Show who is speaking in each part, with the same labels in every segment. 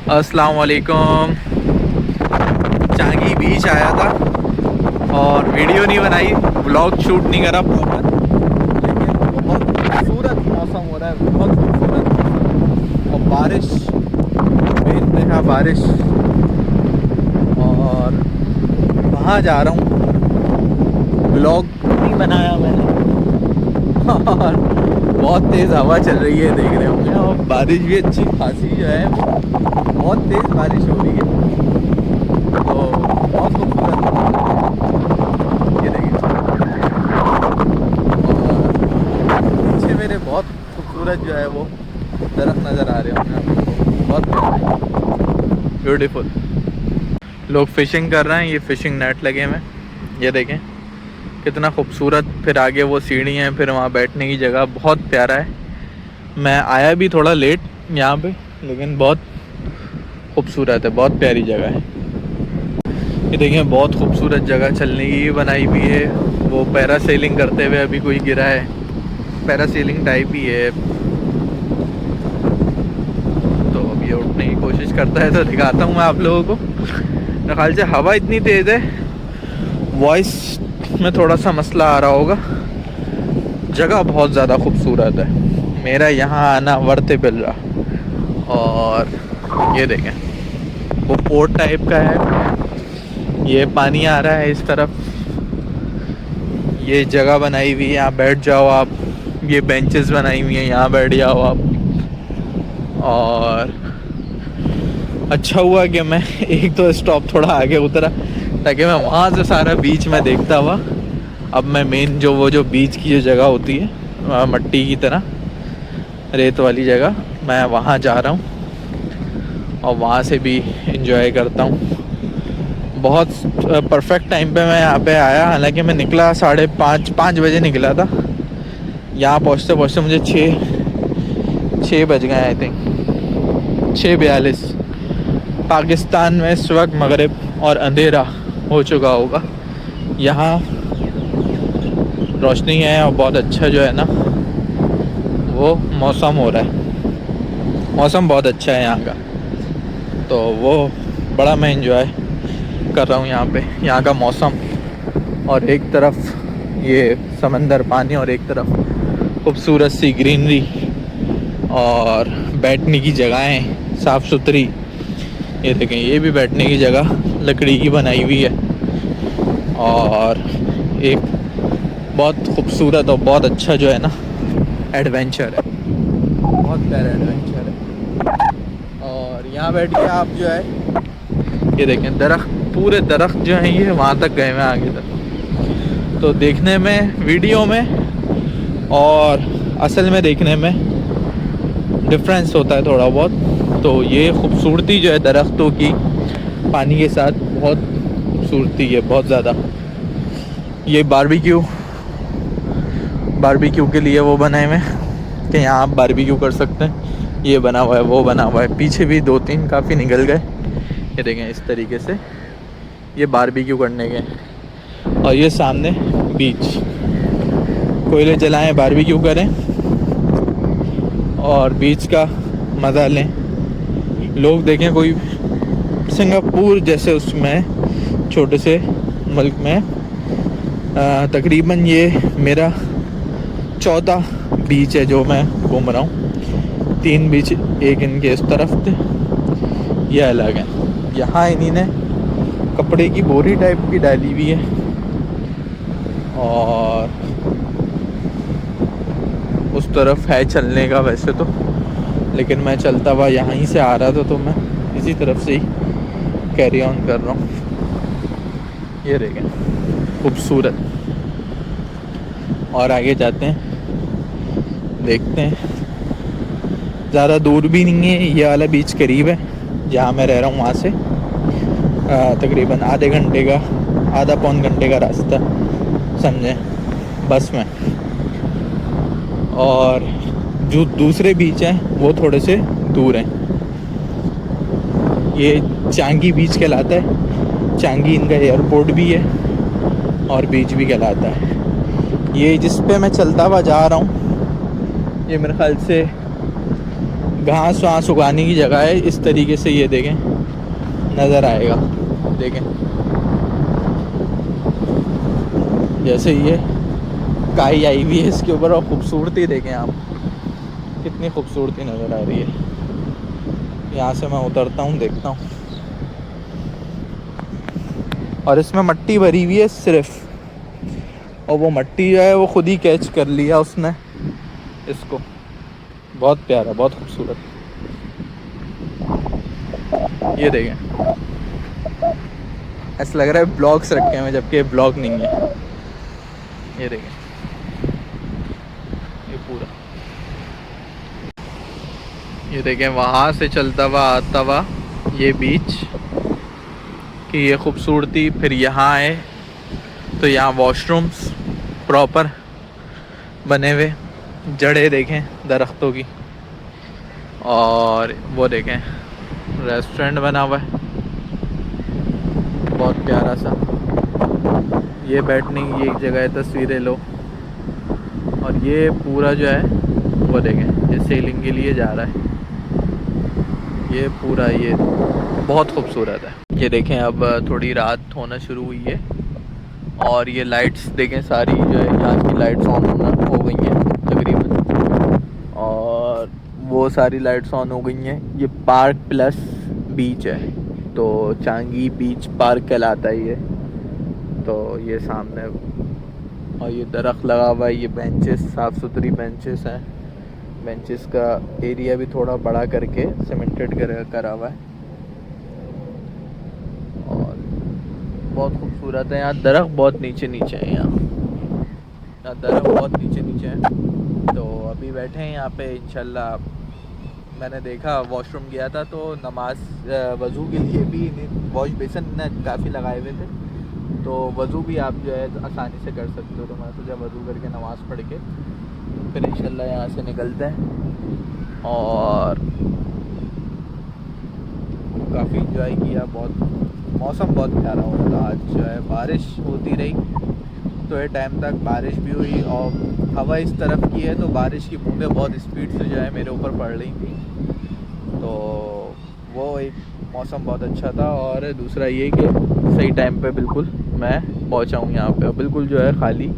Speaker 1: अस्सलाम वालेकुम। चांगी बीच आया था और वीडियो नहीं बनाई, व्लॉग शूट नहीं करा प्रॉपर, लेकिन बहुत खूबसूरत मौसम हो रहा है, बहुत खूबसूरत। और बारिश, बेइंतहा बारिश। और वहाँ जा रहा हूँ, व्लॉग नहीं बनाया मैंने। और बहुत तेज़ हवा चल रही है, देख रहे होंगे, और बारिश भी अच्छी खासी जो है, बहुत तेज़ बारिश हो रही है। तो बहुत खूबसूरत, ये देखिए। और पीछे मेरे बहुत खूबसूरत जो है वो दरख्त नज़र आ रहे होंगे आपको, बहुत ब्यूटीफुल। लोग फिशिंग कर रहे हैं, ये फिशिंग नेट लगे हुए हैं, ये देखें कितना खूबसूरत। फिर आगे वो सीढ़ी हैं, फिर वहाँ बैठने की जगह, बहुत प्यारा है। मैं आया भी थोड़ा लेट यहाँ पे, लेकिन बहुत खूबसूरत है, बहुत प्यारी जगह है। ये देखें, बहुत खूबसूरत जगह चलने की बनाई हुई है। वो पैरासेलिंग करते हुए अभी कोई गिरा है, पैरासेलिंग टाइप ही है। तो अब ये उठने की कोशिश करता है तो दिखाता हूँ मैं आप लोगों को। मेरे ख्याल से हवा इतनी तेज़ है, वॉइस में थोड़ा सा मसला आ रहा होगा। जगह बहुत ज़्यादा खूबसूरत है, मेरा यहाँ आना वर्थेबल रहा। और ये देखें, वो पोर्ट टाइप का है, ये पानी आ रहा है इस तरफ। ये जगह बनाई हुई है, यहाँ बैठ जाओ आप। ये बेंचेस बनाई हुई हैं, यहाँ बैठ जाओ आप। और अच्छा हुआ कि मैं एक तो स्टॉप थोड़ा आगे उतरा, ताकि मैं वहाँ से सारा बीच में देखता हुआ। अब मैं मेन जो बीच की जो जगह होती है, मट्टी की तरह रेत वाली जगह, मैं वहाँ जा रहा हूँ और वहाँ से भी इंजॉय करता हूँ। बहुत परफेक्ट टाइम पे मैं यहाँ पे आया। हालांकि मैं निकला 5:30 बजे निकला था। यहाँ पहुँचते पहुँचते मुझे 6 बज गए, आई थिंक 6:42। पाकिस्तान में इस वक्त मगरिब और अंधेरा हो चुका होगा। यहाँ रोशनी है और बहुत अच्छा जो है ना वो मौसम हो रहा है। मौसम बहुत अच्छा है यहाँ का, तो वो बड़ा मैं इंजॉय कर रहा हूँ यहाँ पे, यहाँ का मौसम। और एक तरफ ये समंदर पानी, और एक तरफ खूबसूरत सी ग्रीनरी और बैठने की जगहें साफ़ सुथरी। ये देखें, ये भी बैठने की जगह लकड़ी की बनाई हुई है। और एक बहुत खूबसूरत और बहुत अच्छा जो है ना एडवेंचर है, बहुत प्यारा एडवेंचर है। और यहाँ बैठ के आप जो है, ये देखें दरख्त, पूरे दरख्त जो हैं ये वहाँ तक गए हुए हैं आगे तक। तो देखने में, वीडियो में और असल में देखने में डिफरेंस होता है थोड़ा बहुत। तो ये खूबसूरती जो है दरख्तों की पानी के साथ, बहुत खूबसूरती है, बहुत ज़्यादा। ये बारबेक्यू के लिए वो बनाए हुए हैं कि यहाँ आप बारबेक्यू कर सकते हैं। ये बना हुआ है, वो बना हुआ है, पीछे भी 2-3 काफ़ी निकल गए। ये देखें, इस तरीके से ये बारबेक्यू करने के। और ये सामने बीच, कोयले जलाएं, बारबेक्यू करें और बीच का मज़ा लें। लोग देखें, कोई सिंगापुर जैसे उसमें छोटे से मुल्क में तकरीबन ये मेरा 14 बीच है जो मैं घूम रहा हूँ। 3 बीच, एक इनके इस तरफ थे, ये अलग है। यहाँ इन्हीं ने कपड़े की बोरी टाइप की डाली हुई है। और उस तरफ है चलने का वैसे तो, लेकिन मैं चलता हुआ यहाँ ही से आ रहा था, तो मैं इसी तरफ से ही कैरी ऑन कर रहा हूँ। ये देखें, खूबसूरत। और आगे जाते हैं, देखते हैं। ज़्यादा दूर भी नहीं है, ये वाला बीच करीब है जहाँ मैं रह रहा हूँ। वहाँ से तकरीबन आधा पौन घंटे का रास्ता समझें बस में। और जो दूसरे बीच हैं वो थोड़े से दूर हैं। ये चांगी बीच कहलाता है। चांगी इनका एयरपोर्ट भी है और बीच भी कहलाता है। ये जिस पे मैं चलता हुआ जा रहा हूँ, ये मेरे ख्याल से घास वास उगाने की जगह है। इस तरीके से ये देखें नज़र आएगा। देखें जैसे ये काई आई हुई है इसके ऊपर, और खूबसूरती देखें आप, कितनी खूबसूरती नज़र आ रही है। यहाँ से मैं उतरता हूँ, देखता हूँ, और इसमें मट्टी भरी हुई है सिर्फ, और वो मट्टी जो है वो खुद ही कैच कर लिया उसने इसको। बहुत प्यारा, बहुत खूबसूरत। ये देखें, ऐसा लग रहा है ब्लॉक्स रखे हुए, जबकि ब्लॉक नहीं है। ये देखें, ये पूरा, ये देखें वहाँ से चलता हुआ आता हुआ ये बीच की ये खूबसूरती। फिर यहाँ आए तो यहाँ वॉशरूम्स प्रॉपर बने हुए, जड़ें देखें दरख्तों की, और वो देखें रेस्टोरेंट बना हुआ है बहुत प्यारा सा। ये बैठने की एक जगह है, तस्वीरें लो। और ये पूरा जो है वो देखें, ये सेलिंग के लिए जा रहा है। ये पूरा ये बहुत खूबसूरत है। ये देखें अब थोड़ी रात होना शुरू हुई है, और ये लाइट्स देखें सारी जो है यहाँ की लाइट्स ऑन होना हो गई हैं तकरीबन, और वो सारी लाइट्स ऑन हो गई हैं। ये पार्क प्लस बीच है, तो चांगी बीच पार्क कहलाता है ये। तो ये सामने, और ये दरख्त लगा हुआ है, ये बेंचेस, साफ़ सुथरी बेंचेस हैं। बेंचेस का एरिया भी थोड़ा बड़ा करके सीमेंटेड करा हुआ है, और बहुत खूबसूरत है। यहाँ दरख्त बहुत नीचे नीचे हैं, यहाँ दरख्त बहुत नीचे नीचे हैं। तो अभी बैठे हैं यहाँ पे इंशाल्लाह। मैंने देखा, वॉशरूम गया था तो नमाज वज़ू के लिए भी वॉश बेसिन काफ़ी लगाए हुए थे, तो वज़ू भी आप जो है आसानी से कर सकते हो। तो मैं सोचा वज़ू करके नमाज़ पढ़ के फिर इंशाल्लाह यहाँ से निकलते हैं। और काफ़ी इंजॉय किया, बहुत मौसम बहुत प्यारा हो रहा था। आज जो है बारिश होती रही तो ये टाइम तक बारिश भी हुई, और हवा इस तरफ की है तो बारिश की बूंदें बहुत स्पीड से जो है मेरे ऊपर पड़ रही थी। तो वो एक मौसम बहुत अच्छा था। और दूसरा ये कि सही टाइम पे बिल्कुल मैं पहुंचा हूँ यहाँ पे, बिल्कुल जो है खाली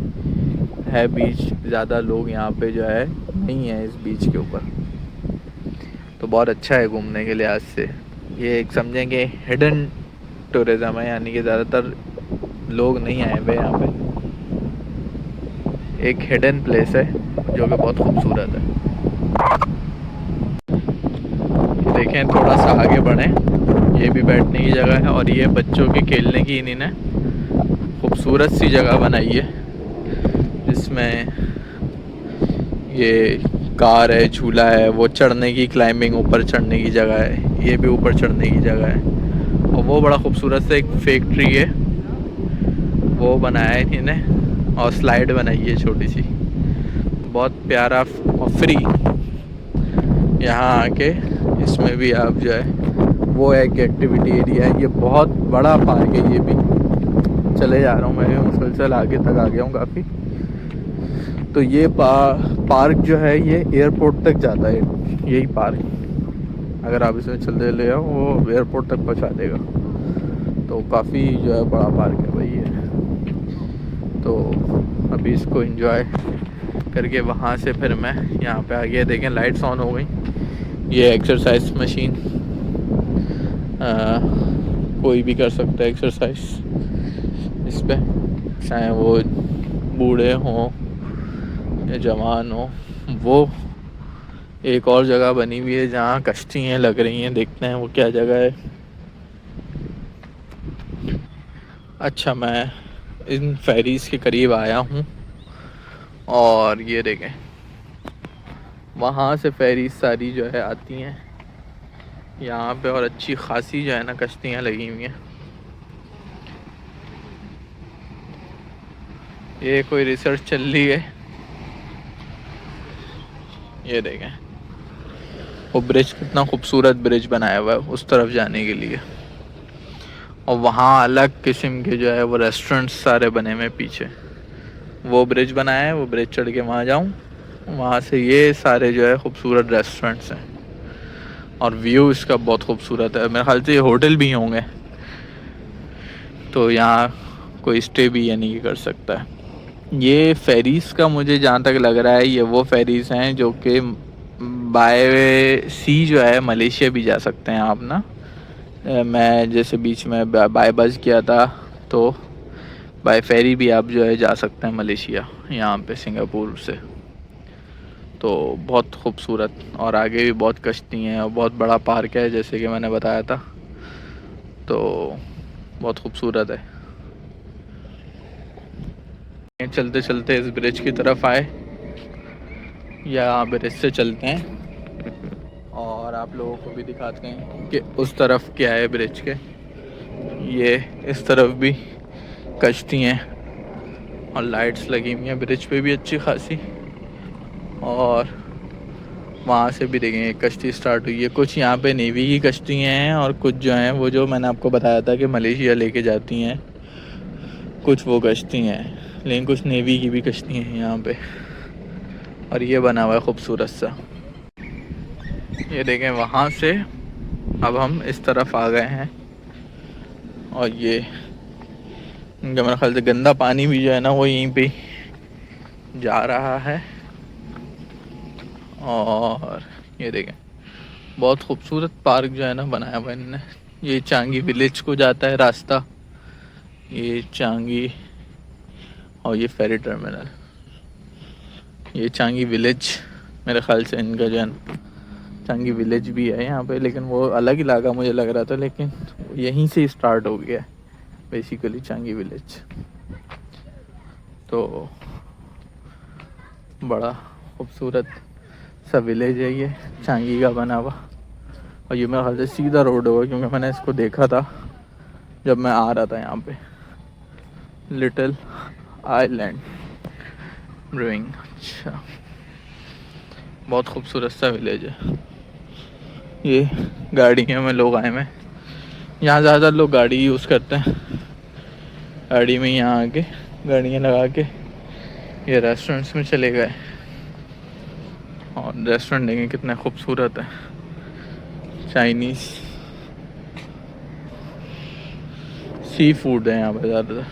Speaker 1: है बीच, ज़्यादा लोग यहाँ पे जो है नहीं है इस बीच के ऊपर। तो बहुत अच्छा है घूमने के लिहाज से। ये एक समझेंगे हिडन टूरिज़्म है, यानी कि ज़्यादातर लोग नहीं आए हुए यहाँ पे। एक हिडन प्लेस है जो कि बहुत खूबसूरत है। देखें थोड़ा सा आगे बढ़ें, ये भी बैठने की जगह है, और ये बच्चों के खेलने की इन्होंने खूबसूरत सी जगह बनाई है, जिसमें ये कार है, झूला है, वो चढ़ने की, क्लाइंबिंग ऊपर चढ़ने की जगह है, ये भी ऊपर चढ़ने की जगह है। और वो बड़ा खूबसूरत सा एक फैक्ट्री है, वो बनाया है इन्होंने, और स्लाइड बनाई है छोटी सी, बहुत प्यारा और फ्री। यहाँ आके इसमें भी आप जो है वो एक एक्टिविटी एरिया है। ये बहुत बड़ा पार्क है, ये भी चले जा रहा हूँ मैं मुसलसल आगे तक आ गया हूँ काफ़ी। तो ये पार्क जो है ये एयरपोर्ट तक जाता है, यही पार्क अगर आप इसमें चलते ले आओ वो एयरपोर्ट तक पहुँचा देगा। तो काफ़ी जो है बड़ा पार्क है भाई ये। तो अभी इसको एंजॉय करके वहाँ से फिर मैं यहाँ पे आ गया। देखें लाइट्स ऑन हो गई। ये एक्सरसाइज मशीन, कोई भी कर सकता है एक्सरसाइज इस पे, चाहे वो बूढ़े हों या जवान हो। वो एक और जगह बनी हुई है जहाँ कश्तियाँ लग रही हैं, देखते हैं वो क्या जगह है। अच्छा, मैं इन फेरीज़ के करीब आया हूँ, और ये देखें वहाँ से फेरीज सारी जो है आती हैं यहाँ पे, और अच्छी खासी जो है ना कश्तियाँ लगी हुई हैं। ये कोई रिसर्च चल रही है। ये देखें वो ब्रिज, कितना खूबसूरत ब्रिज बनाया हुआ है उस तरफ जाने के लिए। और वहाँ अलग किस्म के जो है वो रेस्टोरेंट्स सारे बने हुए पीछे। वो ब्रिज बनाया है, वो ब्रिज चढ़ के वहाँ जाऊँ, वहाँ से ये सारे जो है खूबसूरत रेस्टोरेंट्स हैं। और व्यू इसका बहुत खूबसूरत है। मेरे ख्याल से ये होटल भी होंगे, तो यहाँ कोई स्टे भी यानी कि कर सकता है। ये फेरीज़ का मुझे जहाँ तक लग रहा है ये वो फेरीज़ हैं जो कि बाय सी जो है मलेशिया भी जा सकते हैं आप ना। मैं जैसे बीच में बाय बस किया था, तो बाय फेरी भी आप जो है जा सकते हैं मलेशिया यहाँ पे सिंगापुर से। तो बहुत खूबसूरत, और आगे भी बहुत कश्ती हैं और बहुत बड़ा पार्क है जैसे कि मैंने बताया था, तो बहुत खूबसूरत है। चलते चलते इस ब्रिज की तरफ आए, या ब्रिज से चलते हैं और आप लोगों को भी दिखाते हैं कि उस तरफ क्या है ब्रिज के। ये इस तरफ भी कश्ती हैं और लाइट्स लगी हुई हैं ब्रिज पे भी अच्छी खासी, और वहाँ से भी देखेंगे कश्ती स्टार्ट हुई है। कुछ यहाँ पे नेवी की कश्ती हैं और कुछ जो हैं वो जो मैंने आपको बताया था कि मलेशिया लेके जाती हैं, कुछ वो कश्ती हैं, लेकिन कुछ नेवी की भी कश्ती हैं यहाँ पे। और ये बना हुआ है खूबसूरत सा, ये देखें वहाँ से अब हम इस तरफ आ गए हैं। और ये मेरे ख्याल से गंदा पानी भी जो है ना वो यहीं पे जा रहा है। और ये देखें बहुत खूबसूरत पार्क जो है ना बनाया हुआ इन्होंने। ये चांगी विलेज को जाता है रास्ता, ये चांगी, और ये फेरी टर्मिनल, ये चांगी विलेज। मेरे ख्याल से इनका जो है चांगी विलेज भी है यहाँ पे, लेकिन वो अलग इलाका मुझे लग रहा था, लेकिन यहीं से स्टार्ट हो गया है बेसिकली चांगी विलेज। तो बड़ा खूबसूरत सा विलेज है ये चांगी का बना हुआ। और ये मेरे ख्याल से सीधा रोड होगा, क्योंकि मैंने इसको देखा था जब मैं आ रहा था यहाँ पे। लिटिल आइलैंड ब्रूइंग, अच्छा बहुत खूबसूरत सा विलेज है। ये गाड़ियों में लोग आए हैं, यहाँ ज़्यादातर लोग गाड़ी यूज़ करते हैं। गाड़ी में यहाँ आके गाड़ियाँ लगा के ये रेस्टोरेंट्स में चले गए। और रेस्टोरेंट देखें कितने खूबसूरत है, चाइनीज़ सी फूड है यहाँ पे, ज़्यादातर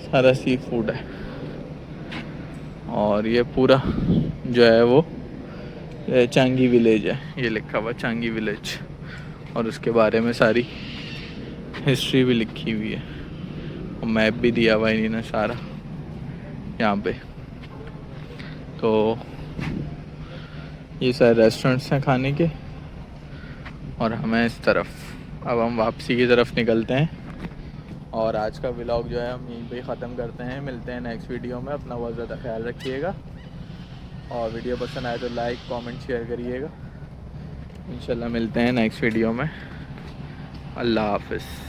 Speaker 1: सारा सी फूड है। और ये पूरा जो है वो चांगी विलेज है, ये लिखा हुआ चांगी विलेज, और उसके बारे में सारी हिस्ट्री भी लिखी हुई है और मैप भी दिया हुआ है इन्होंने सारा यहाँ पे। तो ये सारे रेस्टोरेंट्स हैं खाने के, और हमें इस तरफ अब हम वापसी की तरफ निकलते हैं। और आज का व्लॉग जो है हम यहीं पे ख़त्म करते हैं। मिलते हैं नेक्स्ट वीडियो में। अपना बहुत ज़्यादा ख्याल रखिएगा, और वीडियो पसंद आए तो लाइक कमेंट शेयर करिएगा। इंशाल्लाह मिलते हैं नेक्स्ट वीडियो में। अल्लाह हाफ़िज़।